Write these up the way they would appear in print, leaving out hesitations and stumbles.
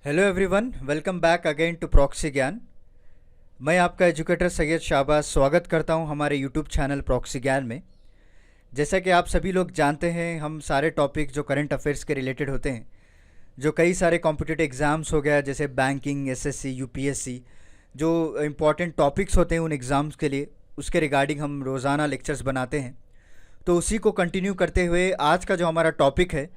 Hello everyone, welcome back again to proxy Gyan. मैं आपका educator Syed Shahbaz स्वागत करता हूं हमारे यूट्यूब चैनल प्रॉक्सी ज्ञान में। जैसा कि आप सभी लोग जानते हैं, हम सारे टॉपिक जो करंट अफेयर्स के रिलेटेड होते हैं, जो कई सारे कॉम्पिटिटिव एग्ज़ाम्स हो गया जैसे बैंकिंग, एसएससी, यूपीएससी, जो इम्पॉर्टेंट टॉपिक्स होते हैं उन एग्ज़ाम्स के लिए, उसके रिगार्डिंग हम रोज़ाना लेक्चर्स बनाते हैं। तो उसी को कंटिन्यू करते हुए आज का जो हमारा टॉपिक है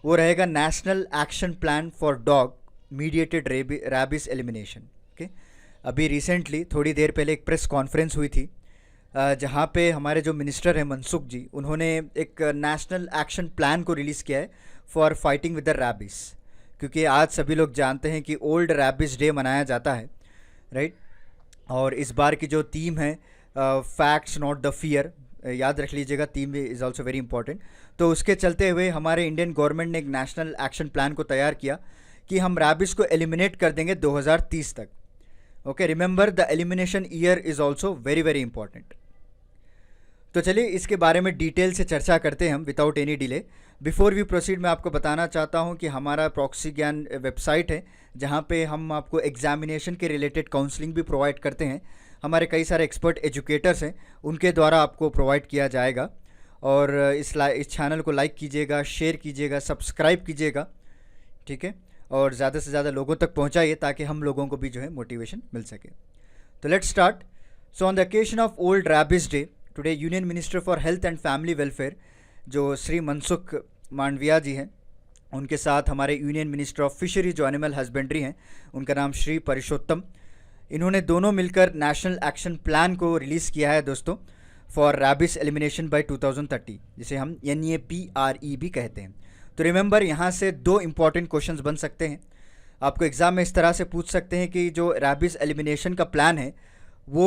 वो रहेगा national action plan for dog mediated rabies elimination. Okay, अभी रिसेंटली थोड़ी देर पहले एक प्रेस कॉन्फ्रेंस हुई थी जहाँ पे हमारे जो मिनिस्टर हैं मनसुख जी, उन्होंने एक नेशनल एक्शन प्लान को रिलीज़ किया है for fighting with the rabies. क्योंकि आज सभी लोग जानते हैं कि ओल्ड रैबिस डे मनाया जाता है, राइट। और इस बार की जो थीम है फैक्ट्स नॉट द फियर, याद रख लीजिएगा, theme is also very important. तो उसके चलते हुए हमारे इंडियन गवर्नमेंट ने एक नेशनल एक्शन प्लान को तैयार किया कि हम रैबिस को एलिमिनेट कर देंगे 2030 तक। Okay, remember the elimination year is also very very important. तो चलिए इसके बारे में डिटेल से चर्चा करते हैं हम without any delay. Before we proceed, मैं आपको बताना चाहता हूं कि हमारा प्रॉक्सी ज्ञान वेबसाइट है जहां पे हम आपको एग्जामिनेशन के रिलेटेड काउंसलिंग भी प्रोवाइड करते हैं। हमारे कई सारे एक्सपर्ट एजुकेटर्स हैं, उनके द्वारा आपको प्रोवाइड किया जाएगा। और इस चैनल को लाइक कीजिएगा, शेयर कीजिएगा, सब्सक्राइब कीजिएगा, ठीक है। और ज़्यादा से ज़्यादा लोगों तक पहुंचाइए ताकि हम लोगों को भी जो है मोटिवेशन मिल सके। तो let's start. So on the occasion of old rabies day today, union minister for health and family welfare जो श्री मनसुख मांडविया जी हैं, उनके साथ हमारे यूनियन मिनिस्टर ऑफ फिशरी जो एनिमल हस्बेंड्री हैं, उनका नाम श्री परषोत्तम, इन्होंने दोनों मिलकर नेशनल एक्शन प्लान को रिलीज़ किया है दोस्तों, फॉर रैबिस एलिमिनेशन बाय 2030, जिसे हम NAPRE भी कहते हैं। तो रिमेंबर, यहाँ से दो इंपॉर्टेंट क्वेश्चंस बन सकते हैं। आपको एग्ज़ाम में इस तरह से पूछ सकते हैं कि जो रैबिस एलिमिनेशन का प्लान है वो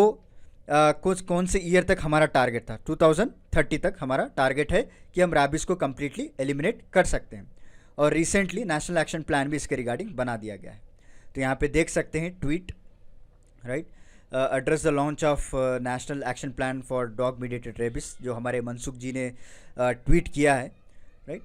कुछ कौन से ईयर तक हमारा टारगेट था। 2030 तक हमारा टारगेट है कि हम रैबिस को कम्प्लीटली एलिमिनेट कर सकते हैं। और रिसेंटली नेशनल एक्शन प्लान भी इसके रिगार्डिंग बना दिया गया है। तो यहाँ पे देख सकते हैं tweet, right, address the launch of national action plan for dog mediated rabies, जो हमारे मनसुख जी ने ट्वीट किया है, राइट।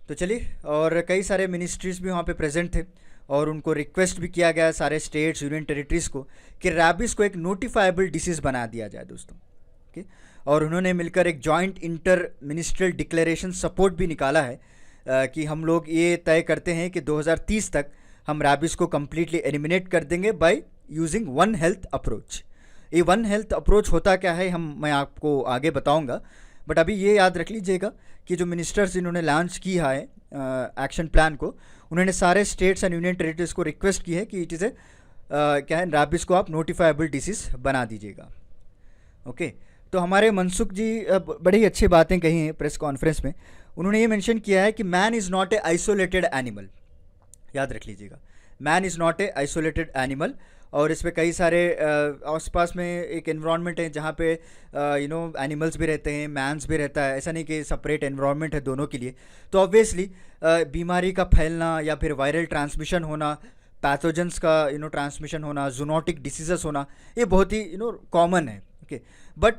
तो चलिए, और कई सारे मिनिस्ट्रीज़ भी वहाँ पे प्रेजेंट थे और उनको रिक्वेस्ट भी किया गया सारे स्टेट्स, यूनियन टेरिटरीज़ को कि रैबिस को एक नोटिफाइबल डिसीज़ बना दिया जाए दोस्तों। ओके, और उन्होंने मिलकर एक joint inter ministerial declaration support भी निकाला है कि हम लोग ये तय करते हैं कि 2030 तक हम रैबिस को कम्प्लीटली एलिमिनेट कर देंगे by using one health approach. ये वन हेल्थ अप्रोच होता क्या है मैं आपको आगे बताऊंगा, बट अभी ये याद रख लीजिएगा कि जो मिनिस्टर्स इन्होंने लॉन्च किया है एक्शन प्लान को, उन्होंने सारे स्टेट्स एंड यूनियन टेरिटरीज को रिक्वेस्ट की है कि इट इज़ ए क्या है, रैबिस को आप नोटिफाइबल डिसीज़ बना दीजिएगा। ओके, तो हमारे मनसुख जी बड़ी अच्छी बातें कही हैं प्रेस कॉन्फ्रेंस में। उन्होंने ये मेंशन किया है कि man is not a isolated animal, याद रख लीजिएगा, man is not a isolated animal. और इस पर कई सारे आसपास में एक एनवायरनमेंट है जहाँ पे एनिमल्स भी रहते हैं, मैंस भी रहता है, ऐसा नहीं कि सेपरेट एनवायरनमेंट है दोनों के लिए। तो ऑब्वियसली बीमारी का फैलना या फिर वायरल ट्रांसमिशन होना, पैथोजेंस का ट्रांसमिशन होना, जूनोटिक डिसीजेस होना, ये बहुत ही कॉमन है। ओके, बट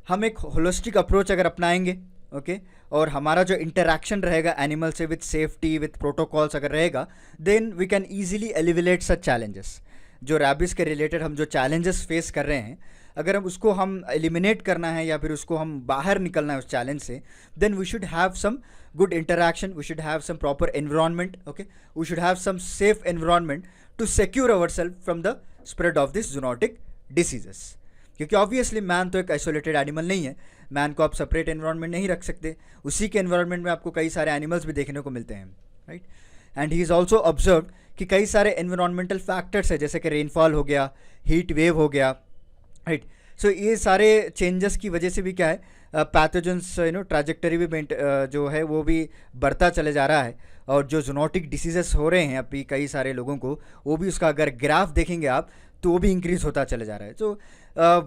हम एक होलिस्टिक अप्रोच अगर अपनाएंगे, ओके, और हमारा जो इंटरेक्शन रहेगा एनिमल से विथ सेफ्टी, विथ प्रोटोकॉल्स अगर रहेगा, then we can easily alleviate such challenges. जो रैबिस के रिलेटेड हम जो चैलेंजेस फेस कर रहे हैं, अगर उसको हम एलिमिनेट करना है या फिर उसको हम बाहर निकलना है उस चैलेंज से, then we should have some good interaction, we should have some proper environment, okay, we should have some safe environment to secure our self from the spread of this zoonotic diseases. क्योंकि obviously man तो एक isolated animal नहीं है, man को आप separate environment नहीं रख सकते, उसी के एनवायरनमेंट में आपको कई सारे एनिमल्स भी देखने को मिलते हैं, right. And he is also observe कि कई सारे एनवायरमेंटेल फैक्टर्स है, जैसे कि रेनफॉल हो गया, हीट वेव हो गया, राइट। सो ये सारे चेंजेस की वजह से भी क्या है, पैथोजेंस ट्रैजेक्टरी भी जो है वो भी बढ़ता चले जा रहा है। और जो जूनोटिक डिसीजेस हो रहे हैं अभी कई सारे लोगों को, वो भी उसका अगर ग्राफ देखेंगे आप तो वो भी इंक्रीज होता चले जा रहा है। So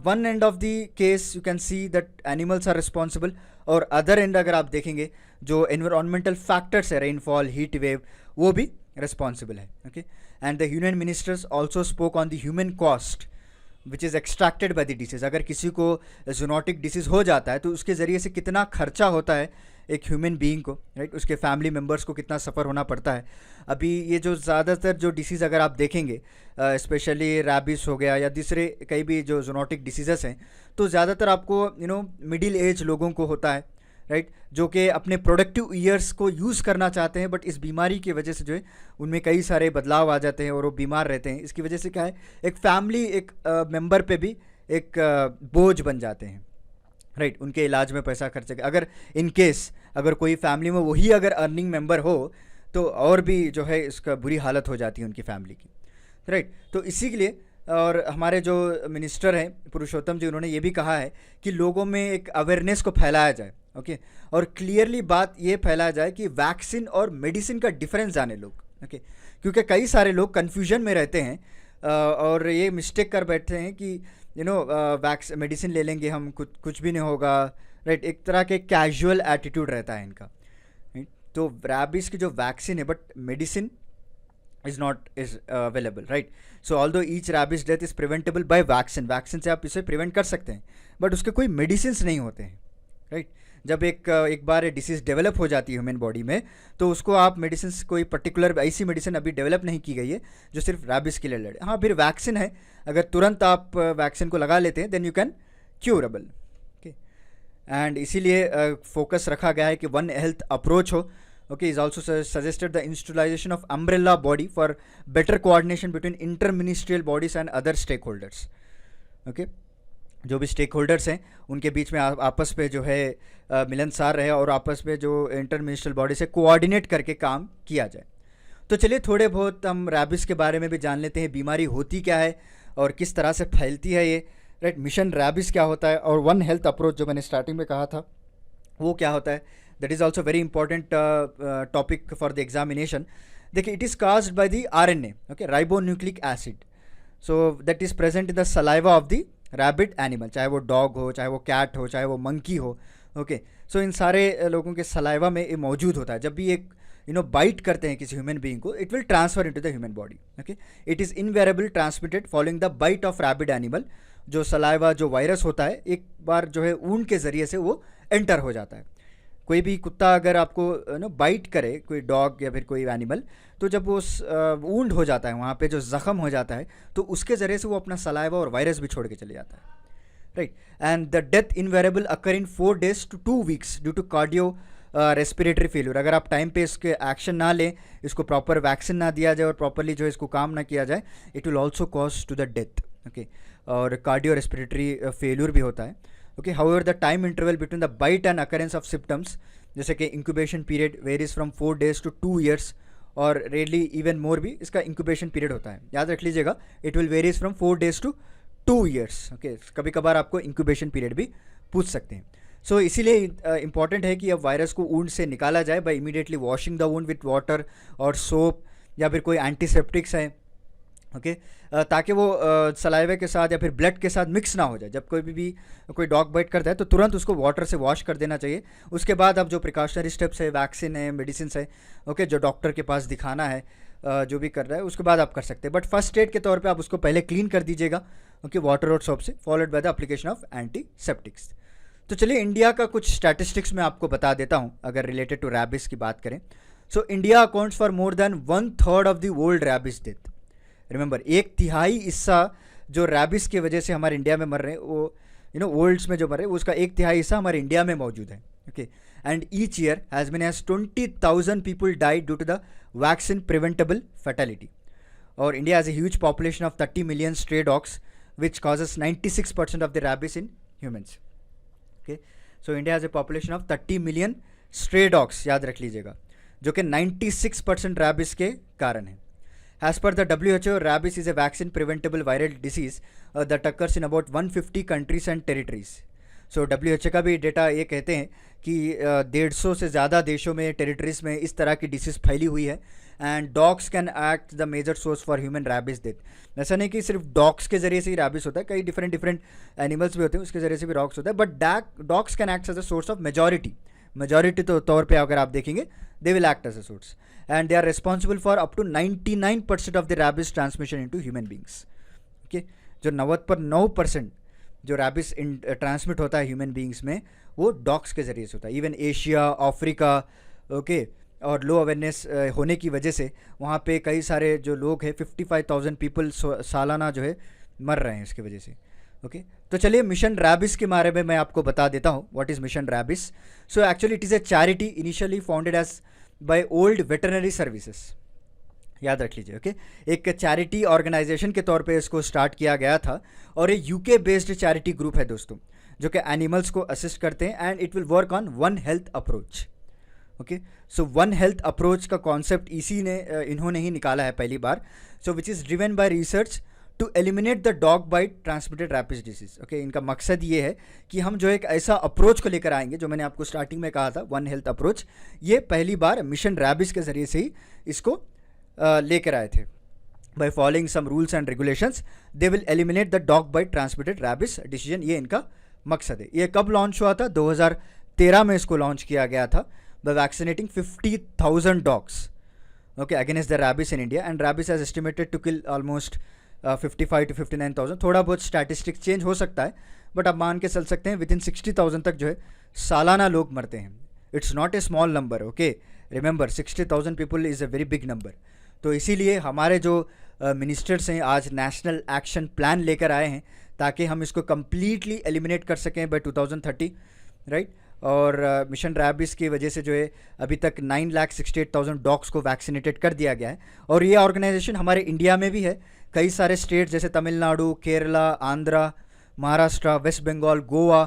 one end of the case you can see that animals are responsible, और अदर एंड अगर आप देखेंगे जो एनवायरमेंटल फैक्टर्स है, रेनफॉल, हीट वेव, वो भी रिस्पॉन्सिबल है। Okay, and the union ministers also spoke on the human cost which is extracted by the disease. अगर किसी को जूनोटिक डिसीज़ हो जाता है तो उसके ज़रिए से कितना खर्चा होता है एक ह्यूमन बीइंग को, राइट, उसके फैमिली मेम्बर्स को कितना सफ़र होना पड़ता है। अभी ये जो ज़्यादातर जो डिसीज़ अगर आप देखेंगे, स्पेशली रैबिस हो गया या दूसरे कई भी जो जूनोटिक डिसीज़ेस हैं, तो ज़्यादातर आपको मिडिल एज लोगों को होता है, राइट, जो कि अपने प्रोडक्टिव ईयर्स को यूज़ करना चाहते हैं, बट इस बीमारी की वजह से जो है उनमें कई सारे बदलाव आ जाते हैं और वो बीमार रहते हैं। इसकी वजह से क्या है, एक फैमिली एक मेंबर पे भी एक बोझ बन जाते हैं, राइट, उनके इलाज में पैसा खर्च अगर इन केस अगर कोई फैमिली में वही अगर अर्निंग मेंबर हो तो और भी जो है इसका बुरी हालत हो जाती है उनकी फैमिली की, राइट। तो इसी के लिए और हमारे जो मिनिस्टर हैं पुरुषोत्तम जी, उन्होंने ये भी कहा है कि लोगों में एक अवेयरनेस को फैलाया जाए, ओके, और क्लियरली बात ये फैलाया जाए कि वैक्सीन और मेडिसिन का डिफरेंस जाने लोग, ओके, क्योंकि कई सारे लोग कन्फ्यूजन में रहते हैं और ये मिस्टेक कर बैठते हैं कि मेडिसिन ले लेंगे हम, कुछ भी नहीं होगा, राइट, एक तरह के कैजुअल एटीट्यूड रहता है इनका, राइट। तो रैबिस की जो वैक्सीन है, but medicine is not is available, right. So although each rabies death is preventable by vaccine से आप इसे प्रिवेंट कर सकते हैं, बट उसके कोई मेडिसिन नहीं होते हैं, राइट। जब एक बार ये डिसीज़ डेवलप हो जाती है ह्यूमन बॉडी में, तो उसको आप मेडिसिन, कोई पर्टिकुलर ऐसी मेडिसिन अभी डेवलप नहीं की गई है जो सिर्फ रैबिस के लिए लड़े। हाँ, फिर वैक्सीन है, अगर तुरंत आप वैक्सीन को लगा लेते हैं then you can curable, okay. And इसीलिए फोकस रखा गया है कि वन हेल्थ अप्रोच हो, okay, is also suggested the institutionalisation of umbrella body for better coordination between inter ministerial bodies and other stake holders, okay. जो भी stake holders हैं उनके बीच में आपस में जो है मिलनसार रहे और आपस में जो इंटर मिनिस्ट्रियल बॉडी से कोऑर्डिनेट करके काम किया जाए। तो चलिए थोड़े बहुत हम रैबिस के बारे में भी जान लेते हैं, बीमारी होती क्या है और किस तरह से फैलती है ये, राइट, मिशन रैबिस क्या होता है और वन हेल्थ अप्रोच जो मैंने स्टार्टिंग में कहा था वो क्या होता है। That is also very important topic for the examination. देखिए, it is caused by the RNA, okay, ribonucleic acid, so that is present in the saliva of the rabid animal, चाहे वो डॉग हो, चाहे वो कैट हो, चाहे वो monkey हो, ओके। सो इन सारे लोगों के सलाइवा में ये मौजूद होता है। जब भी एक बाइट करते हैं किसी ह्यूमन बीइंग को, it will transfer into the human body, okay. It is invariably transmitted following the bite of rabid animal. जो सलाइवा जो वायरस होता है, एक बार जो है ऊन के ज़रिए से वो एंटर हो जाता है। कोई भी कुत्ता अगर आपको बाइट करे, कोई डॉग या फिर कोई एनिमल, तो जब वो वूंड हो जाता है, वहाँ पे जो ज़ख़म हो जाता है, तो उसके ज़रिए से वो अपना सलाइवा और वायरस भी छोड़ के चले जाता है, right. And the death invariably occur in 4 days to 2 weeks due to cardio respiratory failure. अगर आप टाइम पे इसके एक्शन ना लें, इसको प्रॉपर वैक्सीन ना दिया जाए और प्रॉपरली जो है इसको काम ना किया जाए, it will also cause to the death, okay. और कार्डियो रेस्पिरेटरी फेल्यूर भी होता है, okay. However the time interval between the bite and occurrence of symptoms, जैसे कि incubation period varies from 4 days to 2 years और रेडली इवन मोर भी इसका इंक्यूबेशन पीरियड होता है। याद रख लीजिएगा, it will varies from 4 days to 2 years, okay. कभी कभार आपको इंक्यूबेशन पीरियड भी पूछ सकते हैं। सो इसीलिए इंपॉर्टेंट है कि अब वायरस को वुंड से निकाला जाए by immediately washing the wound with water और सोप या फिर कोई एंटीसेप्टिक्स है, ओके, ताकि वो सलाइवे के साथ या फिर ब्लड के साथ मिक्स ना हो जाए। जब कोई डॉग बाइट करता है तो तुरंत उसको वाटर से वॉश कर देना चाहिए। उसके बाद अब जो प्रिकॉशनरी स्टेप्स है, वैक्सीन है, मेडिसिन है, ओके, जो डॉक्टर के पास दिखाना है, जो भी कर रहा है उसके बाद आप कर सकते हैं। बट फर्स्ट एड के तौर पे आप उसको पहले क्लीन कर दीजिएगा, ओके, वाटर और सोप से, followed by the application of antiseptics. तो चलिए इंडिया का कुछ स्टैटिस्टिक्स मैं आपको बता देता हूँ अगर रिलेटेड टू रैबिस की बात करें। So India accounts for more than 1/3 of the world rabies death. Remember, 1/3 हिस्सा जो रैबिस की वजह से हमारे इंडिया में मर रहे हैं, वो वर्ल्ड्स में जो मर रहे हैं उसका 1/3 हिस्सा हमारे इंडिया में मौजूद है, okay. And each year has been has 20,000 people died due to the vaccine preventable fatality. और India has a huge population of 30 million stray dogs which causes 96% of the rabies in humans, okay। so India has a population of 30 million stray dogs, याद रख लीजिएगा, जो कि 96% rabies के कारण है। As per the WHO, rabies is a vaccine preventable viral disease that occurs in about 150 countries and territories. So WHO का भी डेटा ये कहते हैं कि 150 से ज़्यादा देशों में, टेरिटरीज में इस तरह की डिसीज़ फैली हुई है। And dogs can act the major source for human rabies death. ऐसा नहीं कि सिर्फ डॉग्स के जरिए से ही रैबिस होता है, कई डिफरेंट एनिमल्स भी होते हैं उसके जरिए से भी रॉक्स होता है, but dogs can act as a source of majority तो तौर पे अगर आप देखेंगे, they will act as a source and they are responsible for up to 99% of the rabies transmission into human beings, okay. जो 99% जो रैबिस ट्रांसमिट होता है ह्यूमन बींग्स में, वो डॉग्स के ज़रिए से होता है। इवन एशिया, अफ्रीका, ओके, और लो अवेयरनेस होने की वजह से वहाँ पे कई सारे जो लोग हैं, 55,000 पीपल सालाना जो है मर रहे हैं इसकी वजह से। ओके, तो चलिए मिशन रैबिस के बारे में मैं आपको बता देता हूँ, what is mission rabies. So actually it is a charity initially founded as by old veterinary services, याद रख लीजिए। ओके, एक चैरिटी ऑर्गेनाइजेशन के तौर पे इसको स्टार्ट किया गया था, और ये यूके बेस्ड चैरिटी ग्रुप है दोस्तों, जो कि एनिमल्स को असिस्ट करते हैं, and it will work on one health approach. Okay, so one health approach का कॉन्सेप्ट इन्होंने ही निकाला है पहली बार। So which is driven by research to eliminate the dog bite transmitted rabies disease. Okay, इनका मकसद ये है कि हम जो एक ऐसा अप्रोच को लेकर आएंगे, जो मैंने आपको स्टार्टिंग में कहा था, वन हेल्थ अप्रोच, ये पहली बार मिशन रैबिस के ज़रिए से ही इसको लेकर आए थे। By following some rules and regulations they will eliminate the dog bite transmitted rabies decision, ये इनका मकसद है। ये कब लॉन्च हुआ था? 2013 में इसको लॉन्च किया गया था, by vaccinating 50,000 dogs, okay, against the rabies in India, and rabies has estimated to kill almost 55 to 59,000। थोड़ा बहुत स्टैटिस्टिक चेंज हो सकता है, बट आप मान के चल सकते हैं विद इन 60,000 तक जो है सालाना लोग मरते हैं। It's not a small number, okay, remember 60,000 people is a very big number. तो इसीलिए हमारे जो मिनिस्टर्स हैं आज नेशनल एक्शन प्लान लेकर आए हैं, ताकि हम इसको कम्प्लीटली एलिमिनेट कर सकें बाय 2030, राइट। और मिशन रैबिस की वजह से जो है अभी तक 9,68,000 डॉग्स को वैक्सीनेटेड कर दिया गया है। और ये ऑर्गेनाइजेशन हमारे इंडिया में भी है, कई सारे स्टेट जैसे तमिलनाडु, केरला, आंध्रा, महाराष्ट्र, वेस्ट बंगाल, गोवा,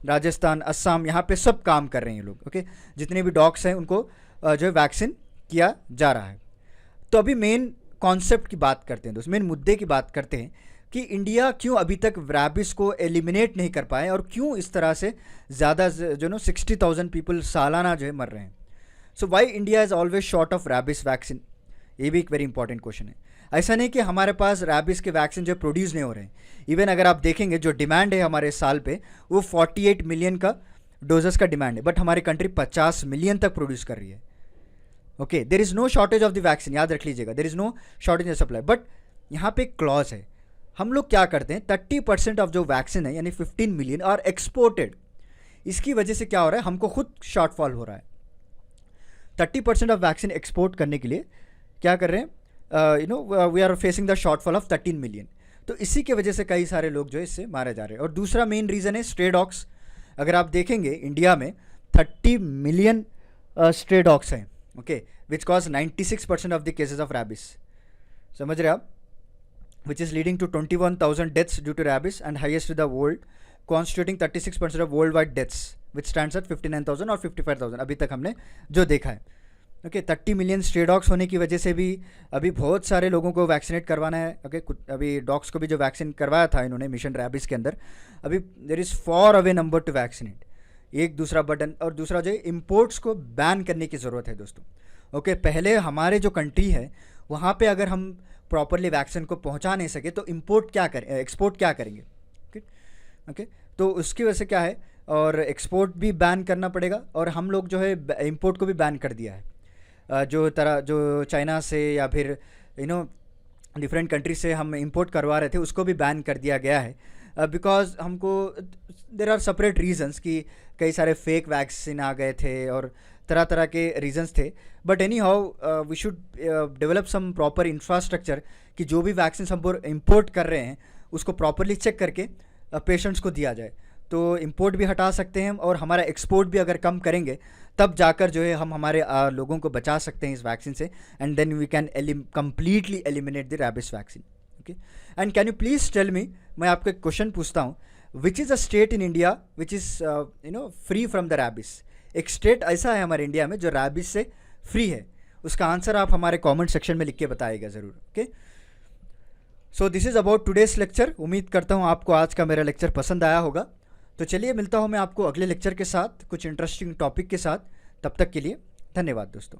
राजस्थान, असम, यहाँ पे सब काम कर रहे हैं ये लोग। ओके, जितने भी डॉग्स हैं उनको जो है वैक्सीन किया जा रहा है। तो अभी मेन कॉन्सेप्ट की बात करते हैं दोस्त, मेन मुद्दे की बात करते हैं कि इंडिया क्यों अभी तक रैबिस को एलिमिनेट नहीं कर पाए, और क्यों इस तरह से ज़्यादा जो नो 60,000 पीपल सालाना जो है मर रहे हैं। So why India is always short of rabies vaccine, ये भी एक वेरी इंपॉर्टेंट क्वेश्चन है। ऐसा नहीं कि हमारे पास रैबिस के वैक्सीन जो प्रोड्यूस नहीं हो रहे हैं। इवन अगर आप देखेंगे जो डिमांड है हमारे साल पे, वो 48 मिलियन का डोजेस का डिमांड है, बट हमारी कंट्री 50 मिलियन तक प्रोड्यूस कर रही है। Okay, there is no shortage of the vaccine, याद रख लीजिएगा, there is no shortage of supply. But यहाँ पे एक क्लॉज है, हम लोग क्या करते हैं, 30% ऑफ जो वैक्सीन है यानी 15 मिलियन आर एक्सपोर्टेड। इसकी वजह से क्या हो रहा है, हमको खुद शॉर्टफॉल हो रहा है। 30% ऑफ वैक्सीन एक्सपोर्ट करने के लिए क्या कर रहे हैं, we are facing the shortfall of 13 million. तो इसी के वजह से कई सारे लोग जो है इससे मारे जा रहे हैं। और दूसरा मेन रीज़न है स्ट्रे डॉग्स। अगर आप देखेंगे इंडिया में 30 मिलियन स्ट्रे डॉग्स हैं, okay, which cause 96% of the cases of rabies, समझ रहे आप, which is leading to 21,000 deaths due to rabies and highest in the world, constituting 36% of worldwide deaths, which stands at 59,000 और 55,000 अभी तक हमने जो देखा है। ओके, 30 मिलियन स्ट्रे डॉग्स होने की वजह से भी अभी बहुत सारे लोगों को वैक्सीनेट करवाना है। ओके, अभी डॉग्स को भी जो वैक्सीन करवाया था इन्होंने मिशन रैबिस के अंदर, अभी there is for away number two vaccinate, एक दूसरा बटन। और दूसरा जो है इम्पोर्ट्स को बैन करने की ज़रूरत है दोस्तों। ओके, पहले हमारे जो कंट्री है वहाँ पे अगर हम प्रॉपरली वैक्सीन को पहुंचा नहीं सके तो इंपोर्ट क्या करें, एक्सपोर्ट क्या करेंगे। ओके, तो उसकी वजह से क्या है, और एक्सपोर्ट भी बैन करना पड़ेगा, और हम लोग जो है इंपोर्ट को भी बैन कर दिया है। जो चाइना से या फिर डिफरेंट कंट्री से हम इंपोर्ट करवा रहे थे उसको भी बैन कर दिया गया है, बिकॉज हमको देर आर सेपरेट रीजंस कि कई सारे फेक वैक्सीन आ गए थे और तरह तरह के रीजंस थे। But anyhow we should develop some proper infrastructure कि जो भी वैक्सीन हम इंपोर्ट कर रहे हैं उसको प्रॉपरली चेक करके पेशेंट्स को दिया जाए। तो इंपोर्ट भी हटा सकते हैं, और हमारा एक्सपोर्ट भी अगर कम करेंगे तब जाकर जो है हम हमारे लोगों को बचा सकते हैं इस वैक्सीन से, and then we can completely eliminate the rabies vaccine. Okay, and can you please tell me, मैं आपको एक क्वेश्चन पूछता हूँ, which is a state in India which is free from the rabies. एक स्टेट ऐसा है हमारे इंडिया में जो रैबिस से फ्री है, उसका आंसर आप हमारे कमेंट सेक्शन में लिख के बताइएगा ज़रूर। Okay, so this is about today's lecture. उम्मीद करता हूँ आपको आज का मेरा लेक्चर पसंद आया होगा। तो चलिए मिलता हूँ मैं आपको अगले लेक्चर के साथ कुछ इंटरेस्टिंग टॉपिक के साथ। तब तक के लिए धन्यवाद दोस्तों।